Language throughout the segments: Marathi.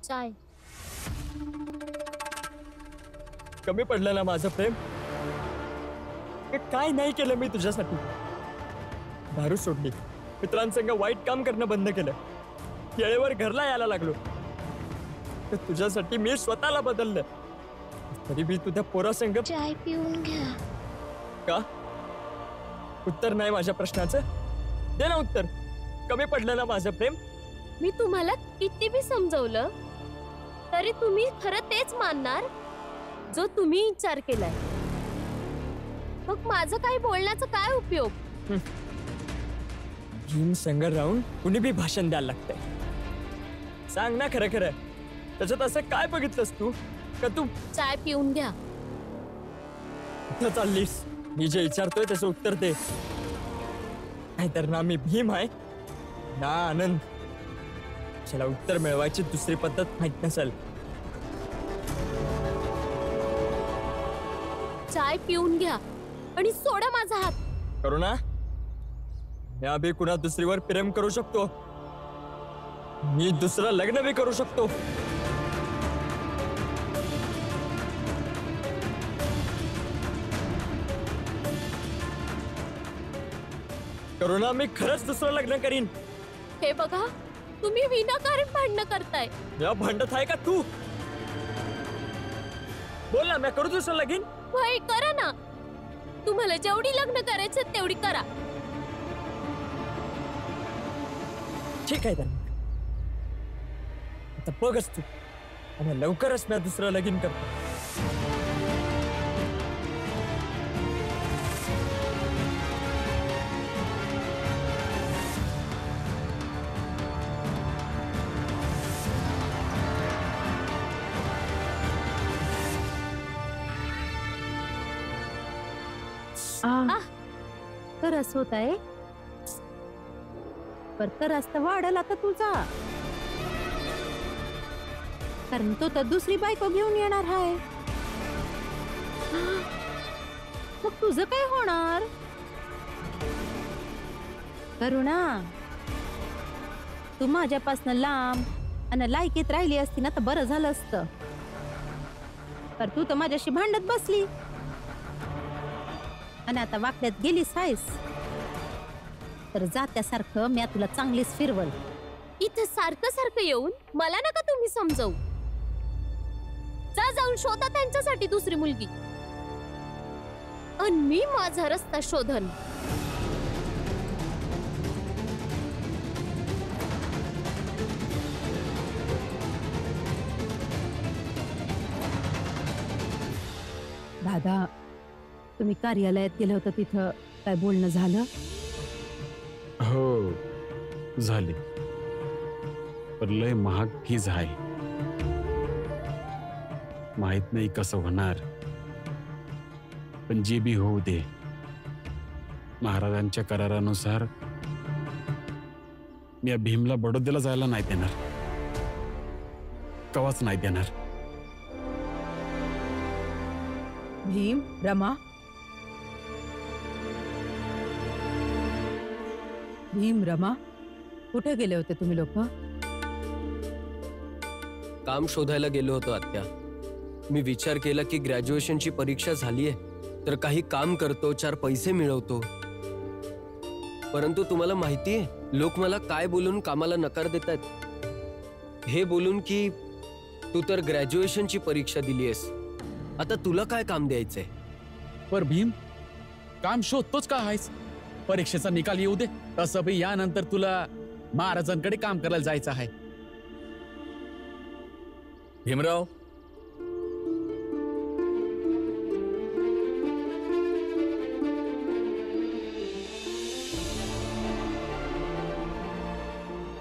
चाय. कमी पडलं ना माझं प्रेम? काय नाही केलं मी तुझ्यासाठी? दारू सोडली, मित्रांसंग वाईट काम करणं बंद केलं, वेळेवर घरला यायला लागलो. तर तुझ्यासाठी मी स्वतःला बदललं. तरी मी तुझ्या पोरासंग चाय पिऊन घ्या. का? उत्तर नाही माझ्या प्रश्नाचं? दे ना उत्तर. कमी पडलं ना माझं प्रेम? मी तुम्हाला किती बी समजवलं तरी तुम्ही खरं तेच मानणार जो तुम्ही विचार केलाय. मग माझं काही बोलण्याचा काय उपयोग? भीम संग राहून कुणी बी भाषण द्यायला लागतंय. सांग ना खरं खरं, त्याच्यात असं काय बघितलंस तू का तू चाय पिऊन घ्या. कुठं चाललीस? मी जे विचारतोय त्याचं उत्तर दे. नाहीतर ना मी भीम आहे ना आनंद. त्याला उत्तर मिळवायची दुसरी पद्धत माहित नसेल. चाय पिऊन घ्या आणि सोडा माझा हात. करू ना? मी अभि कुणा दुसरीवर प्रेम करू शकतो. मी दुसरं लग्न बी करू शकतो. करू ना? मी खरंच दुसरं लग्न करीन. हे बघा, तुम्ही विनाकारण भांडणं करताय. या भांडत आहे का तू? बोल ना, मी करू दुसरं लगीन? भाई करा ना. तुम्हाला जेवढी लग्न करायचं तेवढी करा. ठीक आहे तर. आता बघच तू, आणि लवकरच मी दुसरं लगीन करतो. तरस होत आहे. पर तरस तर वाढला तर तुझा, कारण तो तर दुसरी बायको घेऊन येणार आहे. मग तुझं काय होणार? करुणा, तू माझ्यापासून लांब आणि लायकीत राहिली असती ना तर बरं झालं असतं. तर तू तर माझ्याशी भांडत बसली आणि आता वाकड्यात गेलीस आहेस. तर जात्यासारखं मी तुला चांगलीच फिरवल. इथं सारखं सारखं येऊन मला नका तुम्ही समजवू. जा जाऊन शोधा त्यांच्यासाठी दुसरी मुलगी, आणि मी माझा रस्ता शोधन. दादा, तुम्ही कार्यालयात गेलं होतं, तिथं काय बोलणं झालं? हो झाली, पण लय महाग फीज आहे. माहित नाही कसं होणार, पण जे बी होऊ दे. महाराजांच्या करारानुसार मी या भीमला बडोद्याला जायला नाही देणार. कवाच नाही देणार. भीम, रमा, भीम, रमा, कुठे गेले होते तुम्ही लोक? काम शोधायला गेलो होतो आत्या. मी विचार केला की ग्रॅज्युएशनची परीक्षा झालीये तर काही काम करतो, 4 पैसे मिळवतो. परंतु तुम्हाला माहितीये लोक मला काय बोलून कामाला नकार देतात? हे बोलून की तू तर ग्रॅज्युएशनची परीक्षा दिलीयस, आता तुला काय काम द्यायचंय? पर भीम, काम शोधतोच का आहेस? परीक्षेचा निकाल येऊ दे, तसं बी यानंतर तुला महाराजांकडे काम करायला जायचं आहे. भीमराव,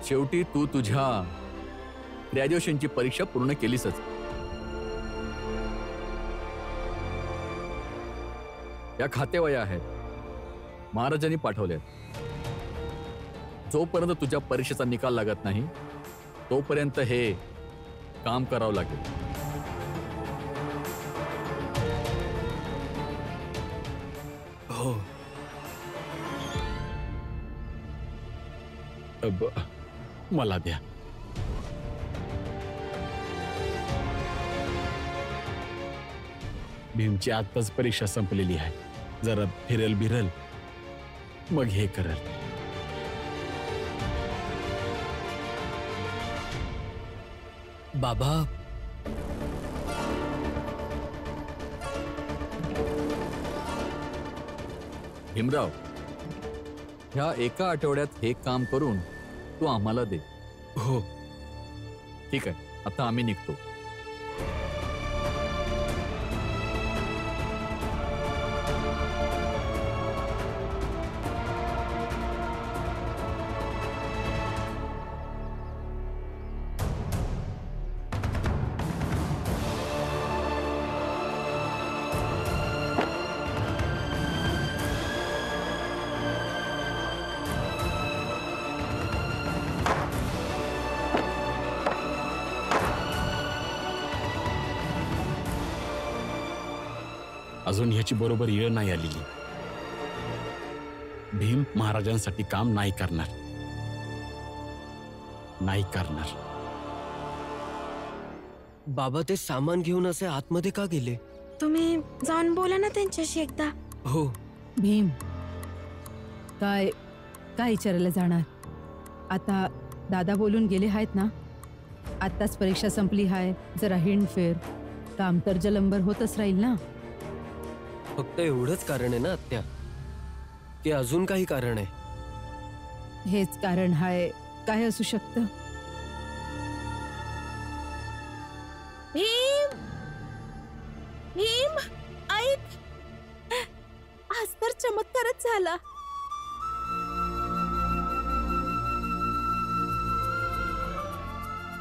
शेवटी तू तुझ्या ग्रॅज्युएशनची परीक्षा पूर्ण केलीसच. या खातेवया आहेत, महाराजांनी पाठवले. जोपर्यंत तुझ्या परीक्षेचा निकाल लागत नाही तोपर्यंत हे काम करावं लागेल. हो. मला द्या. भीमची आत्ताच परीक्षा संपलेली आहे. जरा फिरल बिरल मग हे करल. बाबा, भीमराव, ह्या एका आठवड्यात हे काम करून तू आम्हाला दे. हो. ठीक आहे, आता आम्ही निघतो. अजून ह्याची बरोबर येळ नाही आलेली. भीम महाराजांसाठी काम नाही करणार. नाही करणार. बाबा, ते सामान घेऊन असे आतमध्ये का गेले? तुम्ही जाऊन बोला ना त्यांच्याशी एकदा. हो. भीम, काय काय विचारायला जाणार? आता दादा बोलून गेले आहेत ना, आत्ताच परीक्षा संपली आहे, जरा हिंड फेर, काम तर जलंबर होतच राहील ना. फक्त एवढंच कारण आहे ना आत्या, की अजून काही कारण आहे? हेच कारण आहे, काय असू शकतं? भीम, भीम, ऐक, आज तर चमत्कारच झाला.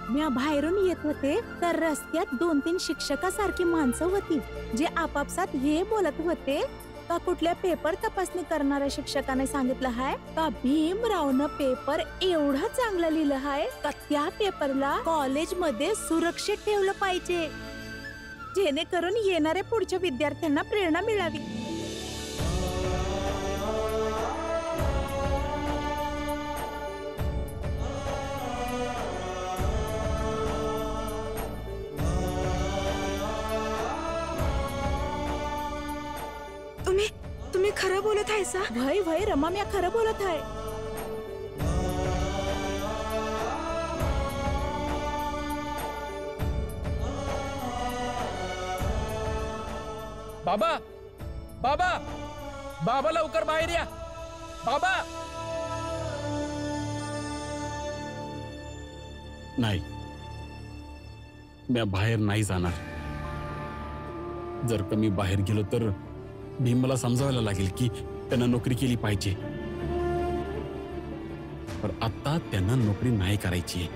मी बाहेरून येत होते तर रस्त्यात 2-3 शिक्षकासारखी माणसं होती, जे आपापसात हे बोलत होते का कुठल्या पेपर तपासणी करणाऱ्या शिक्षकाने सांगितलं आहे का भीमरावनं पेपर एवढा चांगला लिहिलं आहे का त्या पेपरला कॉलेजमध्ये सुरक्षित ठेवलं पाहिजे, जेणेकरून येणाऱ्या पुढच्या विद्यार्थ्यांना प्रेरणा मिळावी. तुम्ही खरं बोलत आहे सा? वय वय रमा, मी खरं बोलत आहे. बाबा, बाबा, बाबा लवकर बाहेर या. बाबा. नाही, मी बाहेर नाही जाणार. जर का मी बाहेर गेलो तर भीम मला समजावायला लागेल की त्यांना नोकरी केली पाहिजे. पण आता त्यांना नोकरी नाही करायची.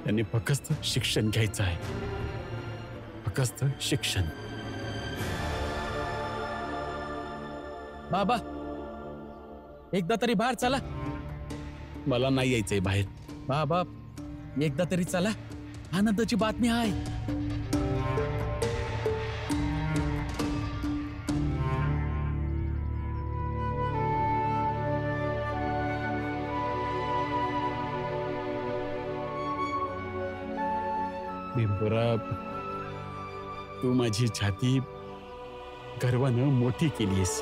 त्यांनी फक्त शिक्षण घ्यायचं आहे. फक्त शिक्षण. बाबा, एकदा तरी बाहेर चला. मला नाही यायचंय बाहेर. बाबा, एकदा तरी चला. आनंदाची बातमी आहे. भीमपुरा, तू माझी छाती गर्वानं मोठी केलीस.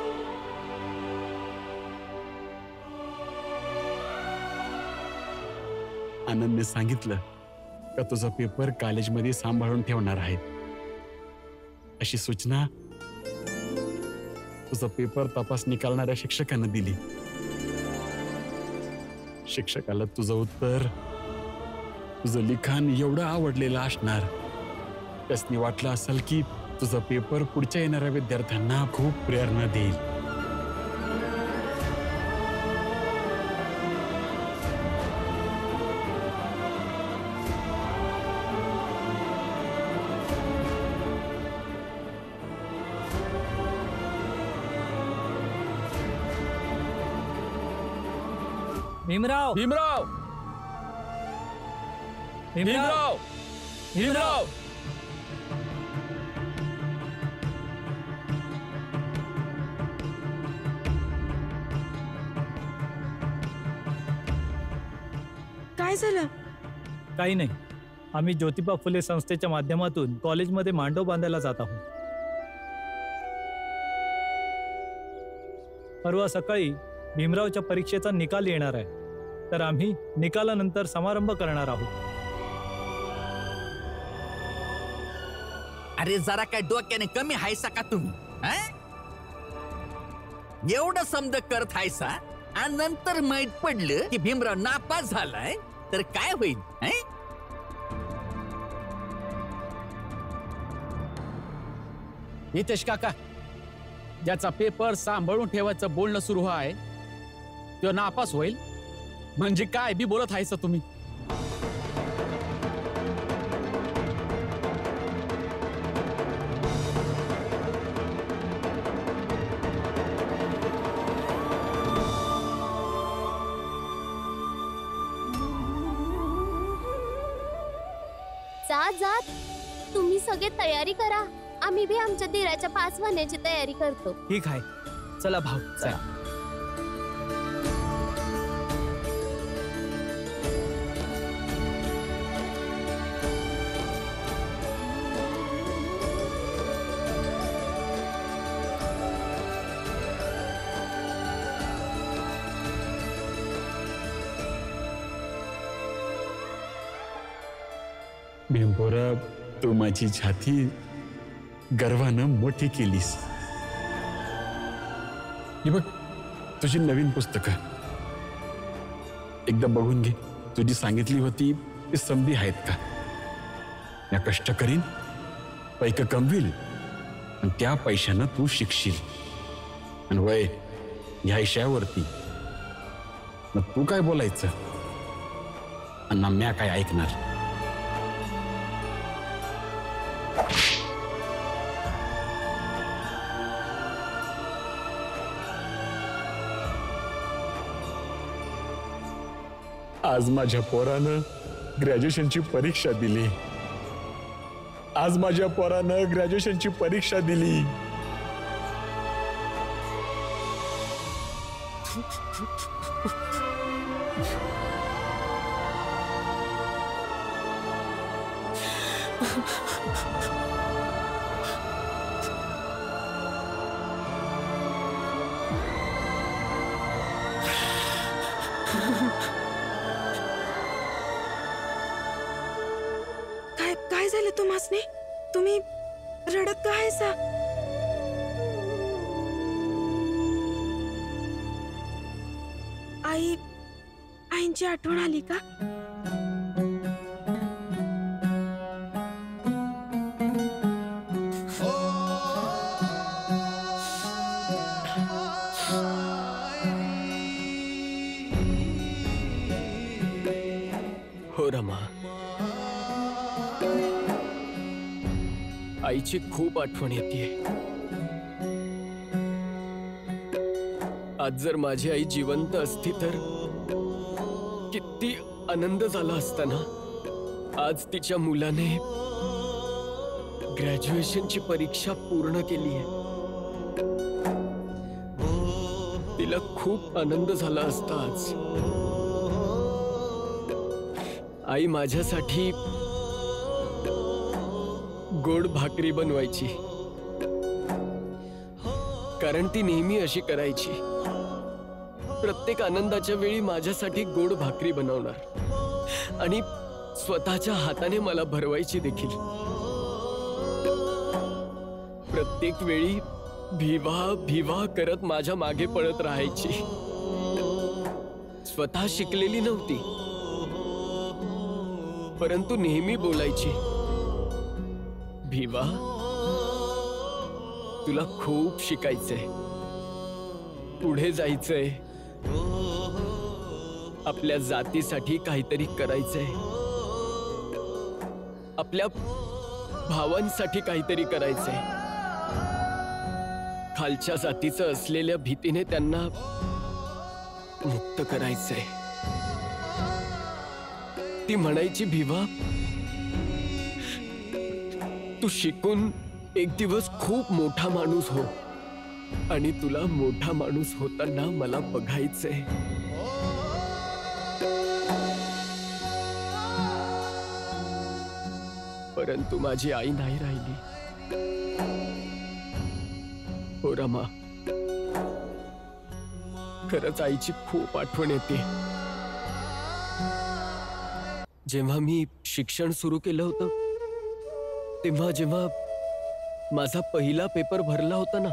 आनंदने सांगितलं का तुझा पेपर कॉलेजमध्ये सांभाळून ठेवणार आहे. अशी सूचना तुझा पेपर तपासणी करणाऱ्या शिक्षकांना दिली. शिक्षकाला तुझं उत्तर, तुझं लिखाण एवढं आवडलेलं असणार, त्यासनी वाटलं असेल की तुझा पेपर पुढच्या येणाऱ्या विद्यार्थ्यांना खूप प्रेरणा देईल. भीमराव, भीमराव, भीमराव, भीमराव. काय झालं? काही नाही. आम्ही ज्योतिबा फुले संस्थेच्या माध्यमातून कॉलेजमध्ये मांडव बांधायला जात आहोत. परवा सकाळी भीमरावच्या परीक्षेचा निकाल येणार आहे, तर आम्ही निकालानंतर समारंभ करणार आहोत. अरे जरा काय डोक्याने कमी हायसा का तुम्ही? एवढं समज करत हायसा आणि नंतर माहित पडलं की भीमराव नापास झालाय तर काय होईल? नितेश काका, ज्याचा पेपर सांभाळून ठेवायचं बोलणं सुरू आहे तो नापास होईल म्हणजे काय बी बोलत आहेस तुम्ही? जात तुम्ही सगळे तयारी करा, आम्ही भी आमच्या धीराच्या पास वाहण्याची तयारी करतो. ठीक आहे, चला भाऊ चला. भीमपोरा, तू माझी छाती गर्वानं मोठी केलीस. हे बघ, तुझी नवीन पुस्तकं एकदा बघून घे. तुझी सांगितली होती ती संधी आहेत का? या कष्ट करीन, पैक कमवील आणि त्या पैशानं तू शिकशील. आणि वय ह्या विषयावरती मग तू काय बोलायचं आणि म्या काय ऐकणार? आज माझ्या पोरानं ग्रॅज्युएशनची परीक्षा दिली. आज माझ्या पोरानं ग्रॅज्युएशनची परीक्षा दिली. काय झालं तुम्हासने? तुम्ही रडत का आहेसा? आईंची आठवण आली का? हो रमा, आईची खूप आठवण येते. आज जर माझी आई जिवंत असती तर किती आनंद झाला असता ना. आज तिच्या मुलाने ग्रॅज्युएशनची परीक्षा पूर्ण केली आहे. तिला खूप आनंद झाला असता आज. आई माझ्यासाठी गोड भाकरी बनवायची, कारण ती नेहमी अशी करायची. प्रत्येक आनंदाच्या वेळी माझ्यासाठी गोड भाकरी बनवणार आणि स्वतःच्या हाताने मला भरवायची देखील. प्रत्येक वेळी भिवा भिवा करत माझ्या मागे पळत राहायची. स्वतः शिकलेली नव्हती, परंतु नेहमी बोलायची, भिवा तुला खूप शिकायचंय, पुढे जायचंय, आपल्या जातीसाठी काहीतरी करायचंय, आपल्या भावांसाठी काहीतरी करायचंय. खालच्या जातीचं असलेल्या भीतीने त्यांना मुक्त करायचंय. ती म्हणायची, भिवा तू शिकून एक दिवस खूप मोठा माणूस हो आणि तुला मोठा माणूस होताना मला बघायचंय. परंतु माझी आई नाही राहिली. हो रमा, खरंच आईची खूप आठवण येते. जेव्हा मी शिक्षण सुरू केलं होतं जेव्हा माझा पहिला पेपर भरला होता ना,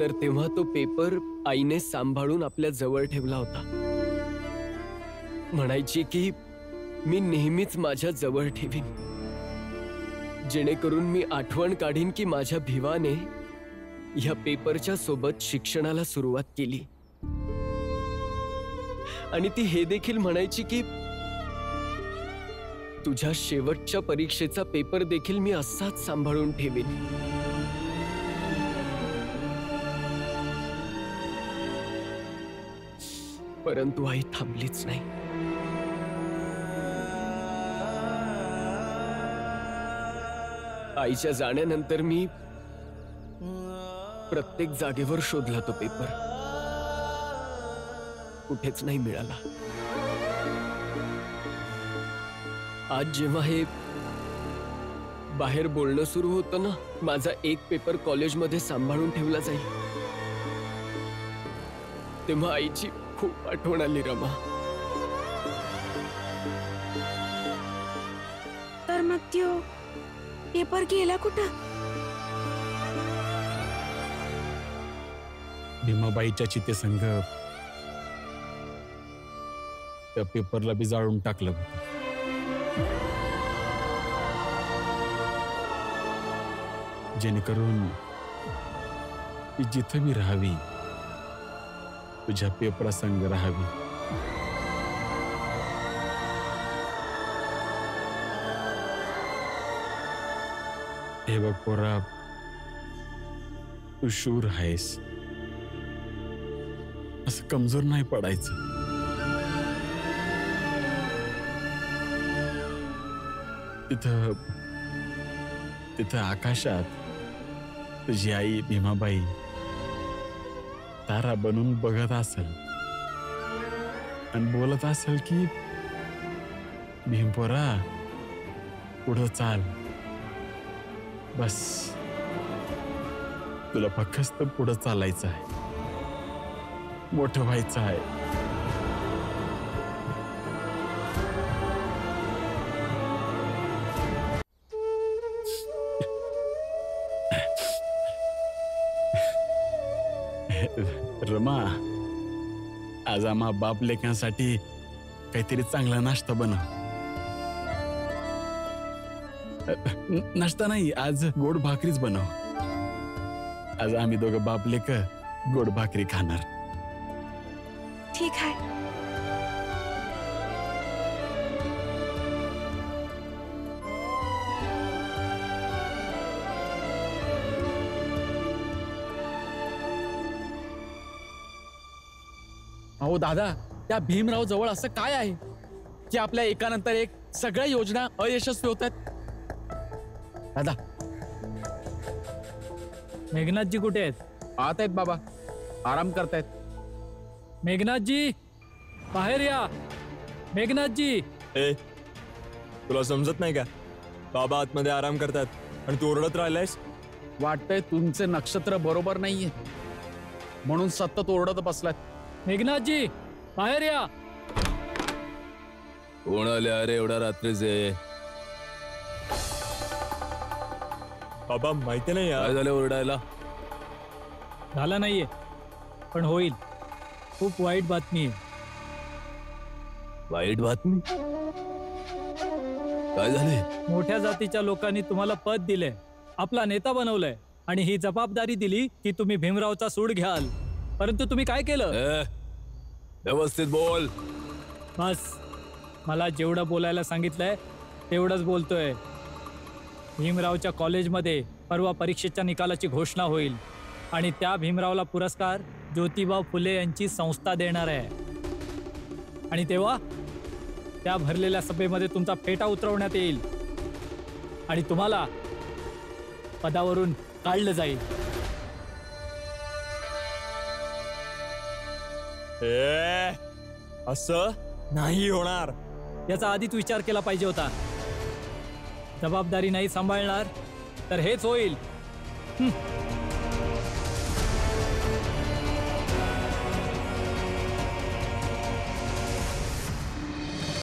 तर तेव्हा तो पेपर आईने सांभाळून आपल्या जवळ ठेवला होता. म्हणायची की मी नेहमीच माझ्या जवळ ठेवीन, जेणेकरून मी आठवण काढीन की माझ्या भिवाने या पेपरच्या सोबत शिक्षणाला सुरुवात केली. आणि ती हे देखील म्हणायची की तुझ्या शेवटच्या परीक्षेचा पेपर देखील मी असाच सांभाळून ठेवीन. परंतु आई थांबलीच नाही. आईच्या जाण्यानंतर मी प्रत्येक जागेवर शोधला तो पेपर, कुठेच नाही मिळाला. आज जेव्हा हे बाहेर बोलणं सुरू होतं ना, माझा एक पेपर कॉलेजमध्ये सांभाळून ठेवला जाईल, तेव्हा आईची खूप आठवण आली रमा. तर मग त्यो पेपर गेला कुठं? भीमाबाईच्या चितेसंग त्या पेपरला बी जाळून टाकलं होतं. जेणेकरून ती जिथं मी राहावी, तुझ्या पेपरासंग राहावी. हे बघ पोरा, तू शूर आहेस, असं कमजोर नाही पडायचं. तिथं आकाशात तुझी आई भीमाबाई तारा बनून बघत असेल आणि बोलत असेल की भीमपोरा पुढं चाल, बस तुला फक्त पुढं चालायचं आहे, मोठं व्हायचं आहे. रमा, आज आम्हा बाप लेकांसाठी काहीतरी चांगला नाश्ता बनव. नाश्ता नाही, आज गोड भाकरीच बनव. आज आम्ही दोघं बाप लेक गोड भाकरी खाणार. ठीक आहे. अहो दादा, त्या भीमराव जवळ असं काय आहे की आपल्या एकानंतर एक सगळ्या योजना अयशस्वी होत आहेत? दादा, मेघनाथजी कुठे आहेत? आत आहेत बाबा, आराम करतायत. मेघनाथजी, बाहेर या. मेघनाथजी. ए, तुला समजत नाही का? बाबा आतमध्ये आराम करतात आणि तू ओरडत राहिलायस. वाटतंय तुमचे नक्षत्र बरोबर नाहीये म्हणून सतत ओरडत बसलात. मेघनाथजी, बाहेर या. कोण आले अरे एवढ्या रात्रीचे? बाबा माहिती नाही काय यार. झालं ओरडायला? झाला नाहीये, पण होईल. खूप वाईट बातमी आहे. वाईट बातमी? काय झाले? मोठ्या जातीच्या लोकांनी तुम्हाला पद दिलंय, आपला नेता बनवलंय आणि ही जबाबदारी दिली की तुम्ही भीमरावचा सूड घ्याल. परंतु तुम्ही काय केलं? व्यवस्थित बोल. बस, मला जेवढं बोलायला सांगितलंय तेवढंच बोलतोय. भीमरावच्या कॉलेजमध्ये परवा परीक्षेच्या निकालाची घोषणा होईल आणि त्या भीमरावला पुरस्कार ज्योतिबा फुले यांची संस्था देणार आहे. आणि तेव्हा त्या भरलेल्या सभेमध्ये तुमचा फेटा उतरवण्यात येईल आणि तुम्हाला पदावरून काढलं जाईल. ए, असं नाही होणार. याचा आधीच विचार केला पाहिजे होता. जबाबदारी नाही सांभाळणार तर हेच होईल.